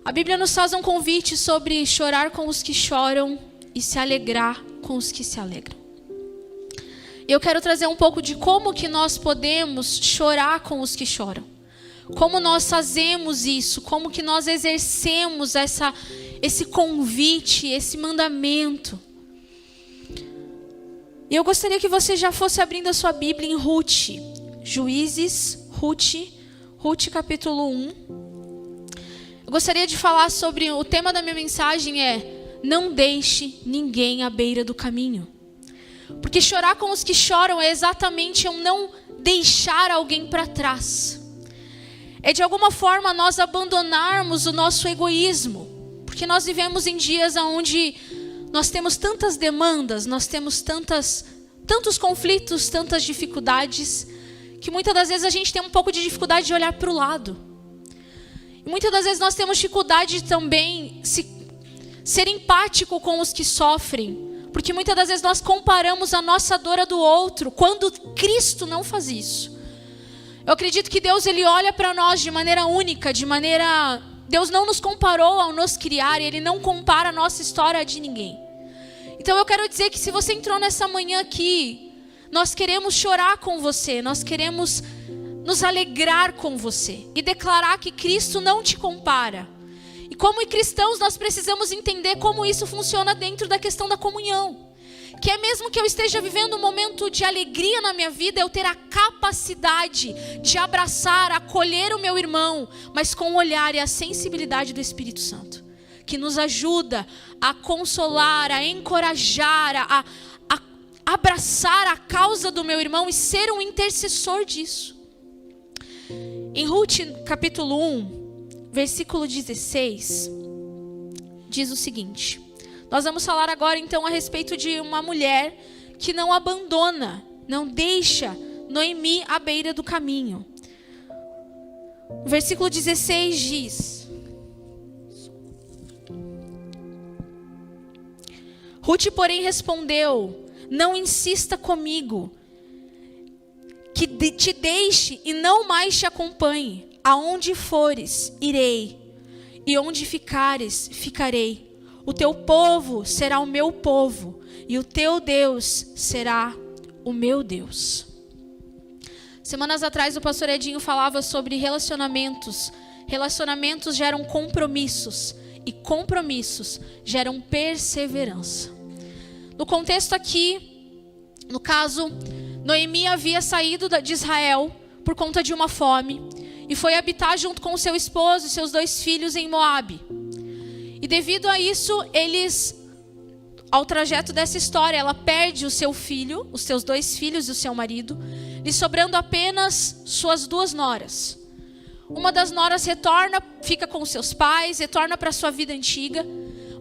A Bíblia nos faz um convite sobre chorar com os que choram e se alegrar com os que se alegram. Eu quero trazer um pouco de como que nós podemos chorar com os que choram. Como nós fazemos isso, como que nós exercemos esse convite, esse mandamento. E eu gostaria que você já fosse abrindo a sua Bíblia em Ruth. Juízes, Ruth capítulo 1. Eu gostaria de falar sobre, o tema da minha mensagem é: não deixe ninguém à beira do caminho. Porque chorar com os que choram é exatamente eu não deixar alguém para trás. É de alguma forma nós abandonarmos o nosso egoísmo. Porque nós vivemos em dias onde nós temos tantas demandas, nós temos tantos conflitos, tantas dificuldades, que muitas das vezes a gente tem um pouco de dificuldade de olhar para o lado. E muitas das vezes nós temos dificuldade também ser empático com os que sofrem. Porque muitas das vezes nós comparamos a nossa dor à do outro, quando Cristo não faz isso. Eu acredito que Deus, Ele olha para nós de maneira única, Deus não nos comparou ao nos criar, e Ele não compara a nossa história de ninguém. Então eu quero dizer que se você entrou nessa manhã aqui, nós queremos chorar com você, nós queremos nos alegrar com você e declarar que Cristo não te compara. E como cristãos nós precisamos entender como isso funciona dentro da questão da comunhão. Que é mesmo que eu esteja vivendo um momento de alegria na minha vida, eu ter a capacidade de abraçar, acolher o meu irmão, mas com o olhar e a sensibilidade do Espírito Santo. Que nos ajuda a consolar, a encorajar, a abraçar a causa do meu irmão e ser um intercessor disso. Em Ruth capítulo 1, versículo 16, diz o seguinte. Nós vamos falar agora então a respeito de uma mulher que não abandona, não deixa Noemi à beira do caminho. O versículo 16 diz: Ruth, porém, respondeu: não insista comigo, que te deixe e não mais te acompanhe. Aonde fores, irei, e onde ficares, ficarei. O teu povo será o meu povo, e o teu Deus será o meu Deus. Semanas atrás o pastor Edinho falava sobre relacionamentos. Relacionamentos geram compromissos, e compromissos geram perseverança. No contexto aqui, no caso, Noemi havia saído de Israel por conta de uma fome, e foi habitar junto com o seu esposo e seus 2 filhos em Moabe. E devido a isso, ao trajeto dessa história, ela perde o seu filho, os seus 2 filhos e o seu marido, lhe sobrando apenas suas 2 noras. Uma das noras retorna, fica com os seus pais, retorna para a sua vida antiga.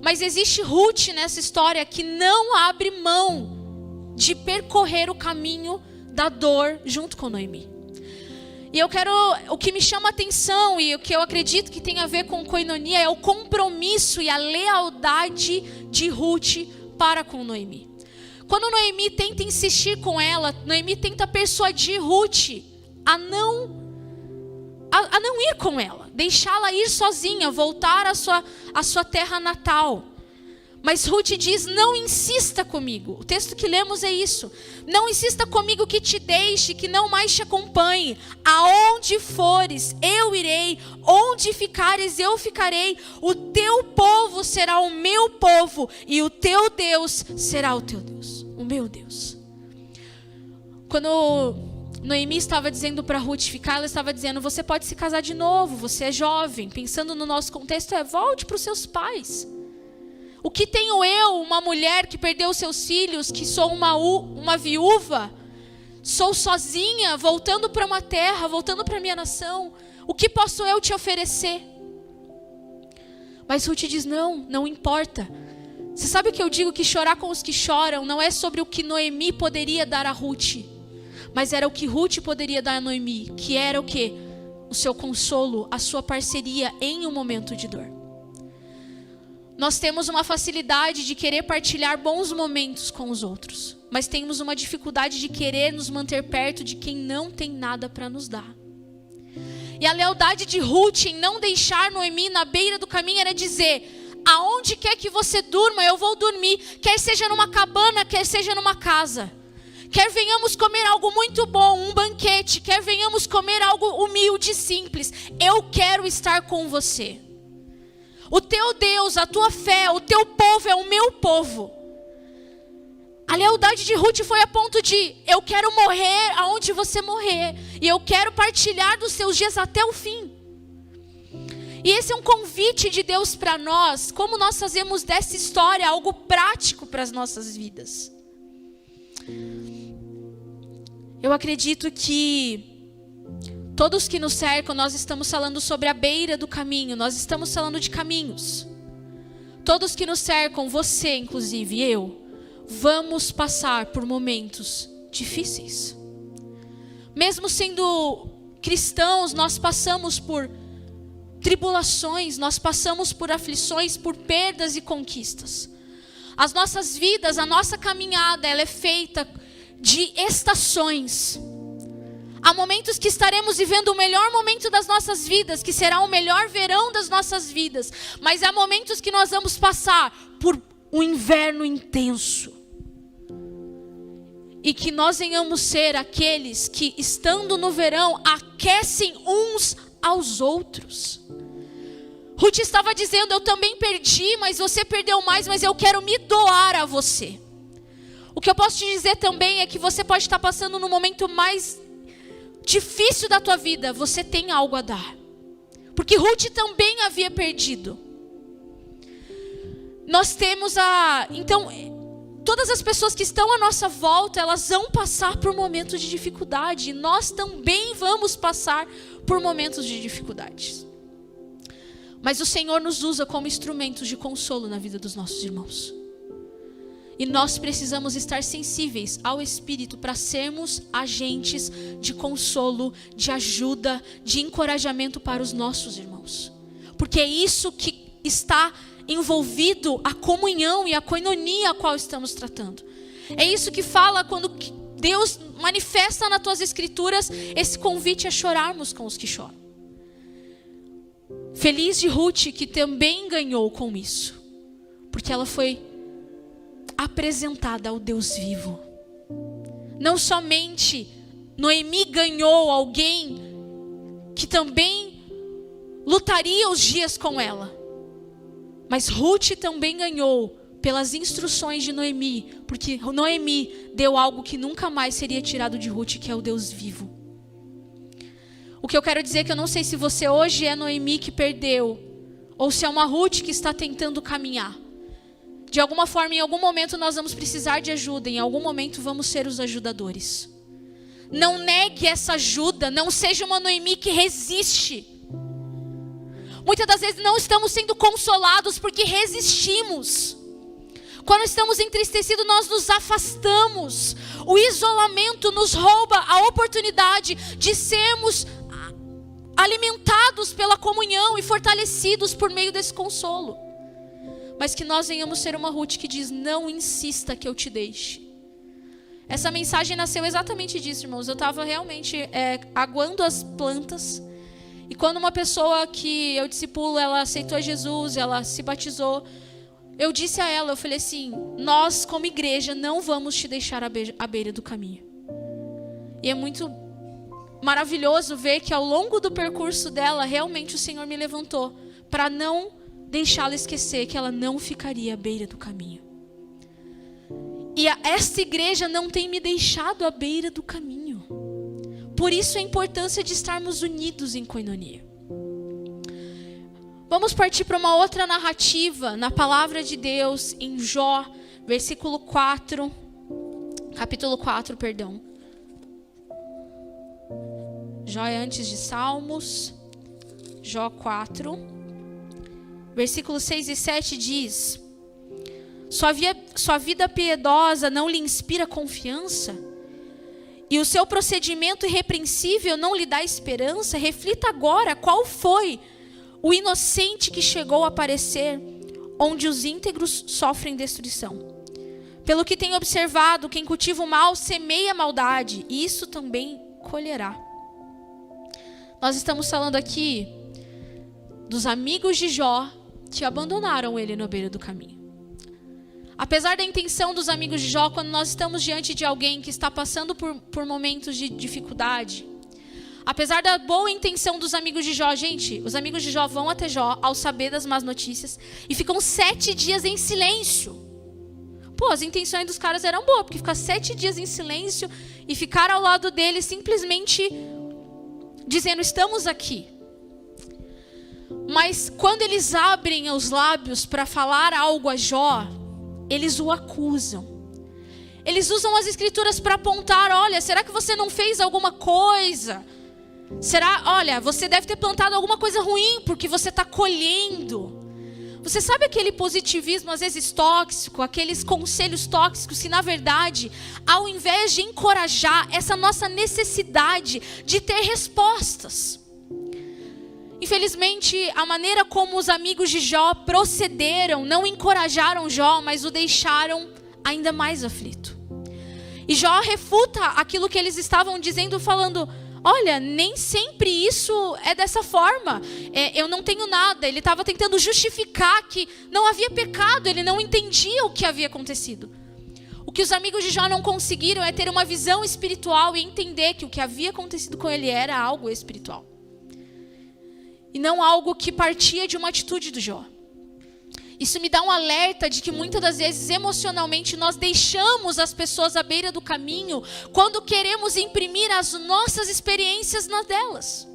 Mas existe Ruth nessa história que não abre mão de percorrer o caminho da dor junto com Noemi. E o que me chama a atenção e o que eu acredito que tem a ver com coinonia é o compromisso e a lealdade de Ruth para com Noemi. Quando Noemi tenta insistir com ela, Noemi tenta persuadir Ruth a não ir com ela, deixá-la ir sozinha, voltar à sua terra natal. Mas Ruth diz: não insista comigo. O texto que lemos é isso. Não insista comigo que te deixe, que não mais te acompanhe. Aonde fores, eu irei. Onde ficares, eu ficarei. O teu povo será o meu povo, e o teu Deus será o teu Deus, o meu Deus. Quando Noemi estava dizendo para Ruth ficar, ela estava dizendo: você pode se casar de novo, você é jovem. Pensando no nosso contexto, volte para os seus pais. O que tenho eu, uma mulher que perdeu seus filhos, que sou uma viúva, sou sozinha, voltando para uma terra, voltando para minha nação, o que posso eu te oferecer? Mas Ruth diz: não importa. Você sabe o que eu digo? Que chorar com os que choram não é sobre o que Noemi poderia dar a Ruth, mas era o que Ruth poderia dar a Noemi, que era o quê? O seu consolo, a sua parceria em um momento de dor. Nós temos uma facilidade de querer partilhar bons momentos com os outros, mas temos uma dificuldade de querer nos manter perto de quem não tem nada para nos dar. E a lealdade de Ruth em não deixar Noemi na beira do caminho era dizer: aonde quer que você durma, eu vou dormir. Quer seja numa cabana, quer seja numa casa. Quer venhamos comer algo muito bom, um banquete. Quer venhamos comer algo humilde e simples. Eu quero estar com você. O teu Deus, a tua fé, o teu povo é o meu povo. A lealdade de Ruth foi a ponto de: eu quero morrer aonde você morrer. E eu quero partilhar dos seus dias até o fim. E esse é um convite de Deus para nós. Como nós fazemos dessa história algo prático para as nossas vidas. Eu acredito que todos que nos cercam, nós estamos falando sobre a beira do caminho. Nós estamos falando de caminhos. Todos que nos cercam, você inclusive, eu, vamos passar por momentos difíceis. Mesmo sendo cristãos, nós passamos por tribulações, nós passamos por aflições, por perdas e conquistas. As nossas vidas, a nossa caminhada, ela é feita de estações. Há momentos que estaremos vivendo o melhor momento das nossas vidas, que será o melhor verão das nossas vidas. Mas há momentos que nós vamos passar por um inverno intenso. E que nós venhamos ser aqueles que, estando no verão, aquecem uns aos outros. Ruth estava dizendo: eu também perdi, mas você perdeu mais, mas eu quero me doar a você. O que eu posso te dizer também é que você pode estar passando no momento mais difícil da tua vida. Você tem algo a dar. Porque Ruth também havia perdido. Nós temos Então, todas as pessoas que estão à nossa volta, elas vão passar por momentos de dificuldade. E nós também vamos passar por momentos de dificuldades. Mas o Senhor nos usa como instrumentos de consolo na vida dos nossos irmãos. E nós precisamos estar sensíveis ao Espírito para sermos agentes de consolo, de ajuda, de encorajamento para os nossos irmãos. Porque é isso que está envolvido a comunhão e a koinonia a qual estamos tratando. É isso que fala quando Deus manifesta nas tuas escrituras esse convite a chorarmos com os que choram. Feliz de Ruth, que também ganhou com isso. Porque ela foi apresentada ao Deus vivo. Não somente Noemi ganhou alguém que também lutaria os dias com ela, mas Ruth também ganhou pelas instruções de Noemi, porque Noemi deu algo que nunca mais seria tirado de Ruth, que é o Deus vivo. O que eu quero dizer é que eu não sei se você hoje é Noemi que perdeu, ou se é uma Ruth que está tentando caminhar. De alguma forma, em algum momento nós vamos precisar de ajuda, em algum momento vamos ser os ajudadores. Não negue essa ajuda, não seja uma Noemi que resiste. Muitas das vezes não estamos sendo consolados porque resistimos. Quando estamos entristecidos, nós nos afastamos. O isolamento nos rouba a oportunidade de sermos alimentados pela comunhão e fortalecidos por meio desse consolo. Mas que nós venhamos ser uma Ruth que diz: não insista que eu te deixe. Essa mensagem nasceu exatamente disso, irmãos. Eu estava realmente aguando as plantas. E quando uma pessoa que eu discipulo, ela aceitou Jesus, ela se batizou, eu disse a ela, eu falei assim: nós como igreja não vamos te deixar à beira do caminho. E é muito maravilhoso ver que ao longo do percurso dela, realmente o Senhor me levantou para não deixá-la esquecer que ela não ficaria à beira do caminho. E esta igreja não tem me deixado à beira do caminho. Por isso a importância de estarmos unidos em koinonia. Vamos partir para uma outra narrativa na palavra de Deus, em Jó, capítulo 4, perdão. Jó é antes de Salmos. Jó 4. Versículos 6 e 7 diz: sua vida piedosa não lhe inspira confiança? E o seu procedimento irrepreensível não lhe dá esperança? Reflita agora qual foi o inocente que chegou a aparecer, onde os íntegros sofrem destruição. Pelo que tenho observado, quem cultiva o mal semeia a maldade, e isso também colherá. Nós estamos falando aqui dos amigos de Jó que abandonaram ele na beira do caminho. Apesar da intenção dos amigos de Jó, quando nós estamos diante de alguém que está passando por momentos de dificuldade, apesar da boa intenção dos amigos de Jó, gente, os amigos de Jó vão até Jó ao saber das más notícias e ficam 7 dias em silêncio. Pô, as intenções dos caras eram boas, porque ficar 7 dias em silêncio e ficar ao lado dele simplesmente dizendo, estamos aqui. Mas quando eles abrem os lábios para falar algo a Jó, eles o acusam. Eles usam as escrituras para apontar, olha, será que você não fez alguma coisa? Olha, você deve ter plantado alguma coisa ruim porque você está colhendo. Você sabe aquele positivismo às vezes tóxico, aqueles conselhos tóxicos que na verdade, ao invés de encorajar essa nossa necessidade de ter respostas. Infelizmente, a maneira como os amigos de Jó procederam, não encorajaram Jó, mas o deixaram ainda mais aflito. E Jó refuta aquilo que eles estavam dizendo, falando, olha, nem sempre isso é dessa forma. Eu não tenho nada. Ele estava tentando justificar que não havia pecado. Ele não entendia o que havia acontecido. O que os amigos de Jó não conseguiram é ter uma visão espiritual e entender que o que havia acontecido com ele era algo espiritual. E não algo que partia de uma atitude do Jó. Isso me dá um alerta de que muitas das vezes, emocionalmente, nós deixamos as pessoas à beira do caminho quando queremos imprimir as nossas experiências nas delas.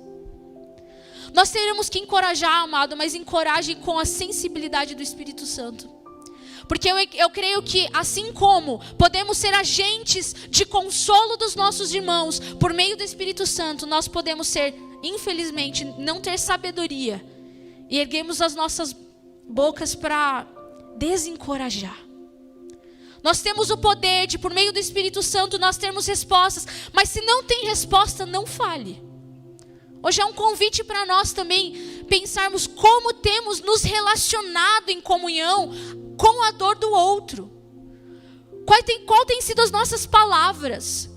Nós teremos que encorajar, amado, mas encoraje com a sensibilidade do Espírito Santo. Porque eu creio que, assim como podemos ser agentes de consolo dos nossos irmãos, por meio do Espírito Santo, nós podemos ser, infelizmente, não ter sabedoria e erguemos as nossas bocas para desencorajar. Nós temos o poder de, por meio do Espírito Santo, nós termos respostas, mas se não tem resposta, não fale. Hoje é um convite para nós também pensarmos como temos nos relacionado em comunhão com a dor do outro. Qual tem sido as nossas palavras?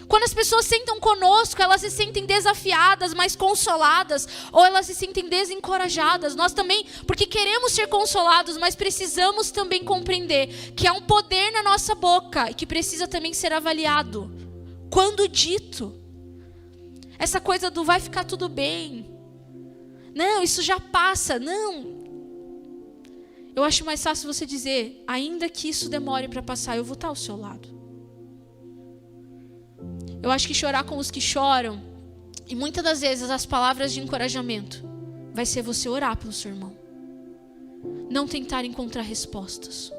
Quando as pessoas sentam conosco, elas se sentem desafiadas, mas consoladas, ou elas se sentem desencorajadas. Nós também, porque queremos ser consolados, mas precisamos também compreender que há um poder na nossa boca e que precisa também ser avaliado. Quando dito, essa coisa do vai ficar tudo bem. Não, isso já passa. Não. Eu acho mais fácil você dizer, ainda que isso demore para passar, eu vou estar ao seu lado. Eu acho que chorar com os que choram, e muitas das vezes as palavras de encorajamento, vai ser você orar pelo seu irmão. Não tentar encontrar respostas.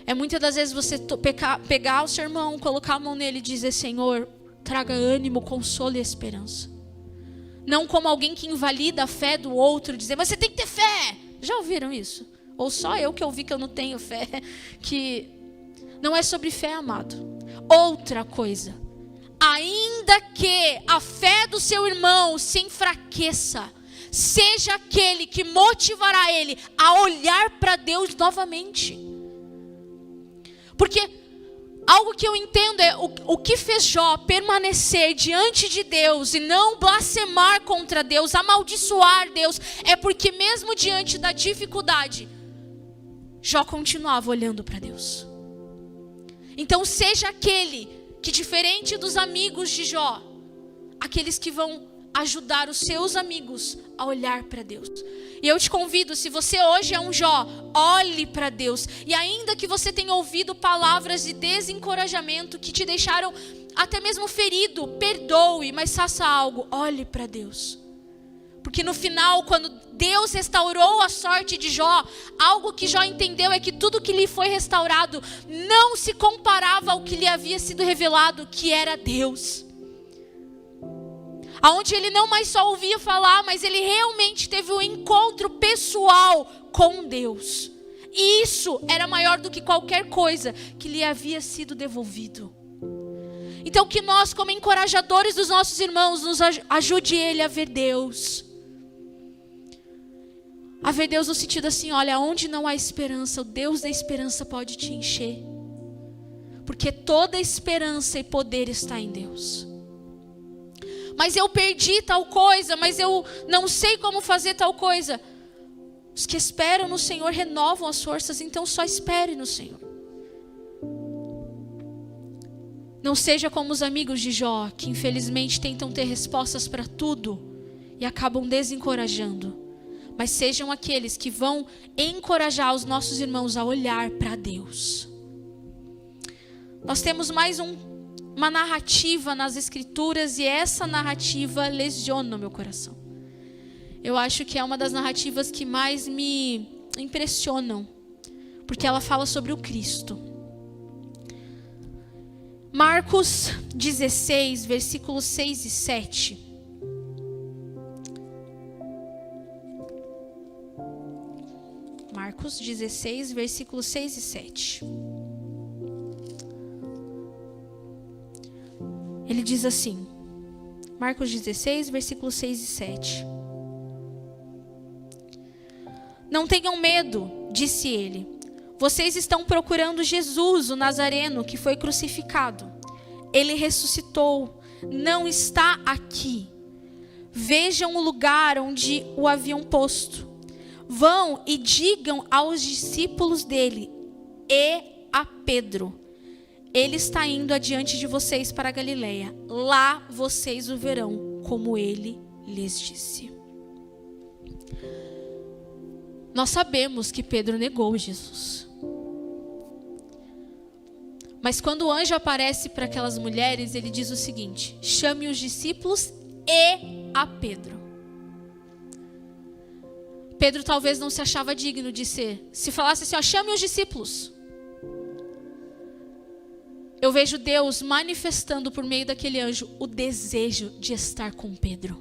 É muitas das vezes você pegar o seu irmão, colocar a mão nele e dizer, Senhor, traga ânimo, consolo e esperança. Não como alguém que invalida a fé do outro, dizer, mas você tem que ter fé. Já ouviram isso? Ou só eu que ouvi que eu não tenho fé? Que não é sobre fé, amado. Outra coisa. Ainda que a fé do seu irmão se enfraqueça, seja aquele que motivará ele a olhar para Deus novamente. Porque algo que eu entendo é o que fez Jó permanecer diante de Deus e não blasfemar contra Deus, amaldiçoar Deus, é porque mesmo diante da dificuldade, Jó continuava olhando para Deus. Então seja aquele que, diferente dos amigos de Jó, aqueles que vão ajudar os seus amigos a olhar para Deus. E eu te convido, se você hoje é um Jó, olhe para Deus. E ainda que você tenha ouvido palavras de desencorajamento que te deixaram até mesmo ferido, perdoe, mas faça algo, olhe para Deus. Porque no final, quando Deus restaurou a sorte de Jó, algo que Jó entendeu é que tudo que lhe foi restaurado não se comparava ao que lhe havia sido revelado, que era Deus. Aonde ele não mais só ouvia falar, mas ele realmente teve um encontro pessoal com Deus. E isso era maior do que qualquer coisa que lhe havia sido devolvido. Então que nós, como encorajadores dos nossos irmãos, nos ajude ele a ver Deus. A ver Deus no sentido assim, olha, onde não há esperança, o Deus da esperança pode te encher. Porque toda esperança e poder está em Deus. mas eu perdi tal coisa, mas eu não sei como fazer tal coisa. Os que esperam no Senhor renovam as forças, então só espere no Senhor. Não seja como os amigos de Jó, que infelizmente tentam ter respostas para tudo e acabam desencorajando. Mas sejam aqueles que vão encorajar os nossos irmãos a olhar para Deus. Nós temos mais uma narrativa nas Escrituras e essa narrativa lesiona o meu coração. Eu acho que é uma das narrativas que mais me impressionam, porque ela fala sobre o Cristo. Marcos 16, versículos 6 e 7. Marcos 16, versículos 6 e 7. Ele diz assim, Marcos 16, versículos 6 e 7. Não tenham medo, disse ele. Vocês estão procurando Jesus, o Nazareno, que foi crucificado. Ele ressuscitou, não está aqui. Vejam o lugar onde o haviam posto. Vão e digam aos discípulos dele e a Pedro: ele está indo adiante de vocês para a Galileia. Lá vocês o verão, como ele lhes disse. Nós sabemos que Pedro negou Jesus. Mas quando o anjo aparece para aquelas mulheres, ele diz o seguinte: chame os discípulos e a Pedro. Pedro talvez não se achava digno de ser. Se falasse assim, chame os discípulos. Eu vejo Deus manifestando por meio daquele anjo o desejo de estar com Pedro.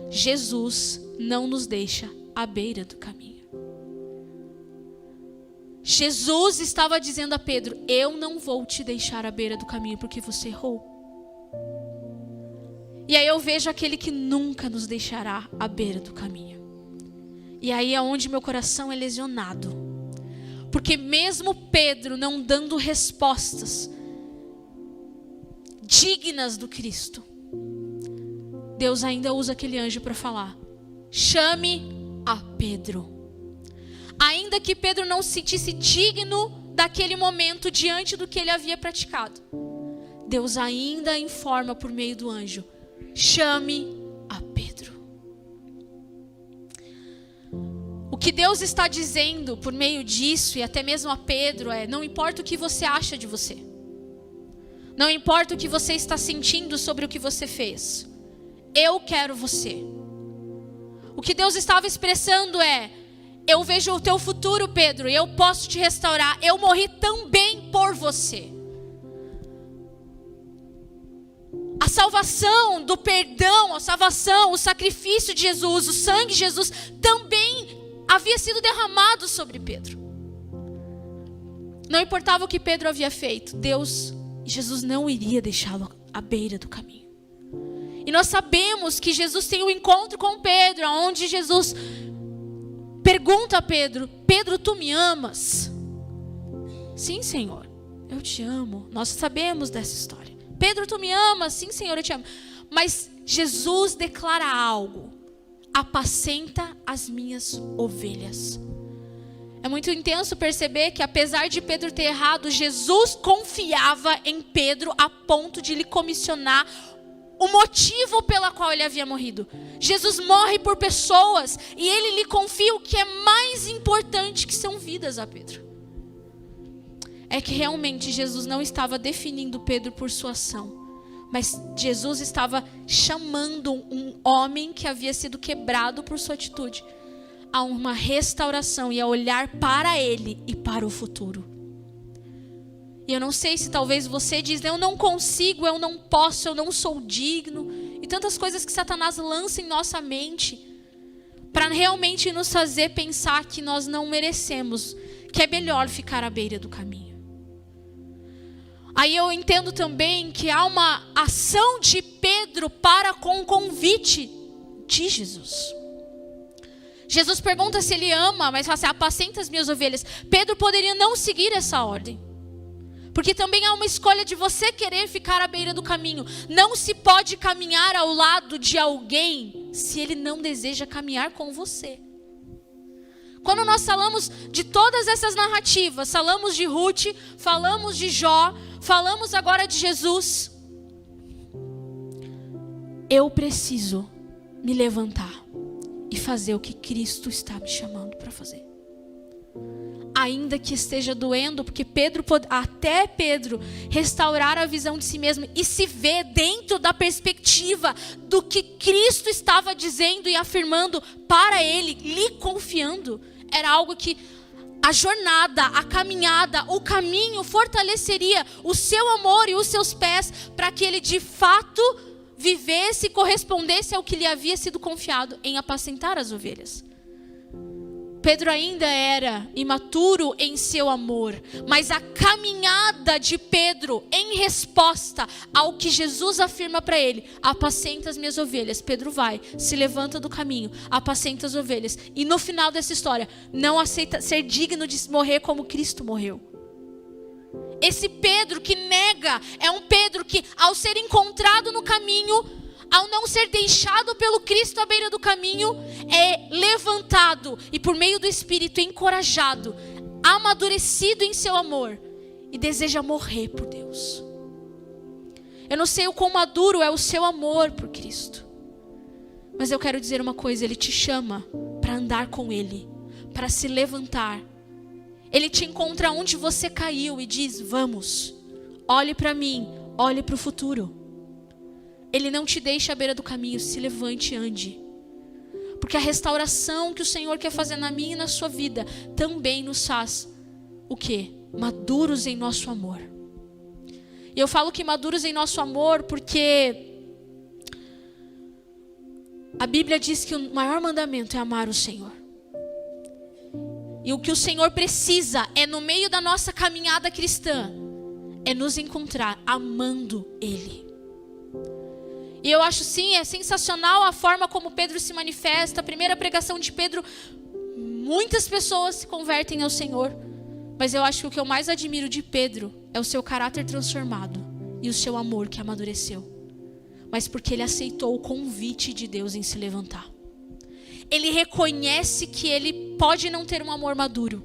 Jesus não nos deixa à beira do caminho. Jesus estava dizendo a Pedro: eu não vou te deixar à beira do caminho porque você errou. E aí eu vejo aquele que nunca nos deixará à beira do caminho. E aí é onde meu coração é lesionado. Porque mesmo Pedro não dando respostas dignas do Cristo, Deus ainda usa aquele anjo para falar: chame a Pedro. Ainda que Pedro não se sentisse digno daquele momento diante do que ele havia praticado, Deus ainda informa por meio do anjo: chame a Pedro. O que Deus está dizendo por meio disso, e até mesmo a Pedro, é: não importa o que você acha de você, não importa o que você está sentindo sobre o que você fez, eu quero você. O que Deus estava expressando é: eu vejo o teu futuro, Pedro, e eu posso te restaurar. Eu morri também por você. A salvação do perdão, a salvação, o sacrifício de Jesus, o sangue de Jesus também havia sido derramado sobre Pedro. Não importava o que Pedro havia feito, Jesus não iria deixá-lo à beira do caminho. E nós sabemos que Jesus tem um encontro com Pedro, onde Jesus pergunta a Pedro: Pedro, tu me amas? Sim, Senhor, eu te amo. Nós sabemos dessa história. Pedro, tu me amas? Sim, Senhor, eu te amo. Mas Jesus declara algo: apacenta as minhas ovelhas. É muito intenso perceber que, apesar de Pedro ter errado, Jesus confiava em Pedro a ponto de lhe comissionar o motivo pela qual ele havia morrido. Jesus morre por pessoas e ele lhe confia o que é mais importante, que são vidas, a Pedro. É que realmente Jesus não estava definindo Pedro por sua ação, mas Jesus estava chamando um homem que havia sido quebrado por sua atitude a uma restauração e a olhar para ele e para o futuro. E eu não sei se talvez você diz: eu não consigo, eu não posso, eu não sou digno. E tantas coisas que Satanás lança em nossa mente para realmente nos fazer pensar que nós não merecemos, que é melhor ficar à beira do caminho. Aí eu entendo também que há uma ação de Pedro para com o convite de Jesus. Jesus pergunta se ele ama, mas fala assim: apacenta as minhas ovelhas. Pedro poderia não seguir essa ordem, Porque também há uma escolha de você querer ficar à beira do caminho. Não se pode caminhar ao lado de alguém se ele não deseja caminhar com você. Quando nós falamos de todas essas narrativas, falamos de Ruth, falamos de Jó, falamos agora de Jesus. Eu preciso me levantar e fazer o que Cristo está me chamando para fazer. Ainda que esteja doendo, porque até Pedro restaurar a visão de si mesmo e se ver dentro da perspectiva do que Cristo estava dizendo e afirmando para ele, lhe confiando, era algo que a jornada, a caminhada, o caminho fortaleceria o seu amor e os seus pés para que ele de fato vivesse e correspondesse ao que lhe havia sido confiado em apacentar as ovelhas. Pedro ainda era imaturo em seu amor, mas a caminhada de Pedro em resposta ao que Jesus afirma para ele: apacenta as minhas ovelhas. Pedro vai, se levanta do caminho, apacenta as ovelhas, e no final dessa história não aceita ser digno de morrer como Cristo morreu. Esse Pedro que nega é um Pedro que, ao ser encontrado no caminho, ao não ser deixado pelo Cristo à beira do caminho, é levantado e por meio do Espírito encorajado, amadurecido em seu amor e deseja morrer por Deus. Eu não sei o quão maduro é o seu amor por Cristo, mas eu quero dizer uma coisa: Ele te chama para andar com Ele, para se levantar. Ele te encontra onde você caiu e diz: vamos, olhe para mim, olhe para o futuro. Ele não te deixa à beira do caminho, se levante e ande. Porque a restauração que o Senhor quer fazer na minha e na sua vida também nos faz o quê? Maduros em nosso amor. E eu falo que maduros em nosso amor porque a Bíblia diz que o maior mandamento é amar o Senhor. E o que o Senhor precisa é, no meio da nossa caminhada cristã, é nos encontrar amando Ele. E eu acho sim, é sensacional a forma como Pedro se manifesta. A primeira pregação de Pedro, muitas pessoas se convertem ao Senhor. Mas eu acho que o que eu mais admiro de Pedro é o seu caráter transformado e o seu amor que amadureceu. Mas porque ele aceitou o convite de Deus em se levantar. Ele reconhece que ele pode não ter um amor maduro,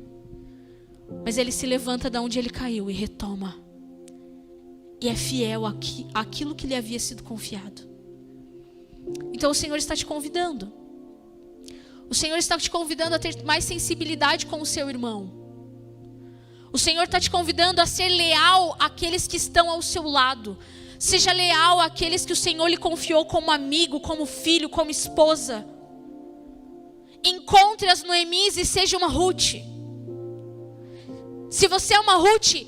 mas ele se levanta de onde ele caiu e retoma. E é fiel àquilo que lhe havia sido confiado. Então o Senhor está te convidando. O Senhor está te convidando a ter mais sensibilidade com o seu irmão. O Senhor está te convidando a ser leal àqueles que estão ao seu lado. Seja leal àqueles que o Senhor lhe confiou como amigo, como filho, como esposa. Encontre as Noemis e seja uma Ruth. Se você é uma Ruth,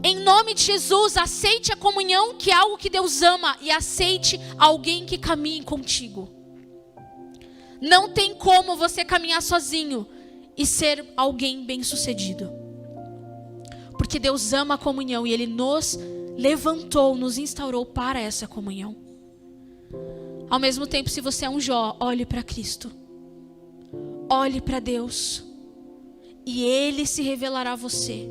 em nome de Jesus, aceite a comunhão, que é algo que Deus ama, e aceite alguém que caminhe contigo. Não tem como você caminhar sozinho e ser alguém bem-sucedido. Porque Deus ama a comunhão e Ele nos levantou, nos instaurou para essa comunhão. Ao mesmo tempo, se você é um Jó, olhe para Cristo. Olhe para Deus. E Ele se revelará a você.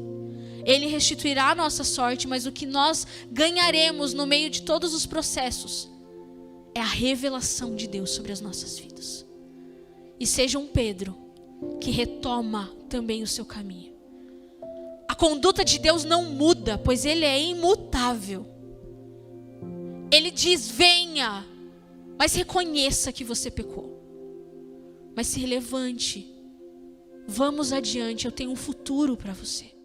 Ele restituirá a nossa sorte, mas o que nós ganharemos no meio de todos os processos é a revelação de Deus sobre as nossas vidas. E seja um Pedro que retoma também o seu caminho. A conduta de Deus não muda, pois Ele é imutável. Ele diz: venha, mas reconheça que você pecou. Mas se levante, vamos adiante, eu tenho um futuro para você.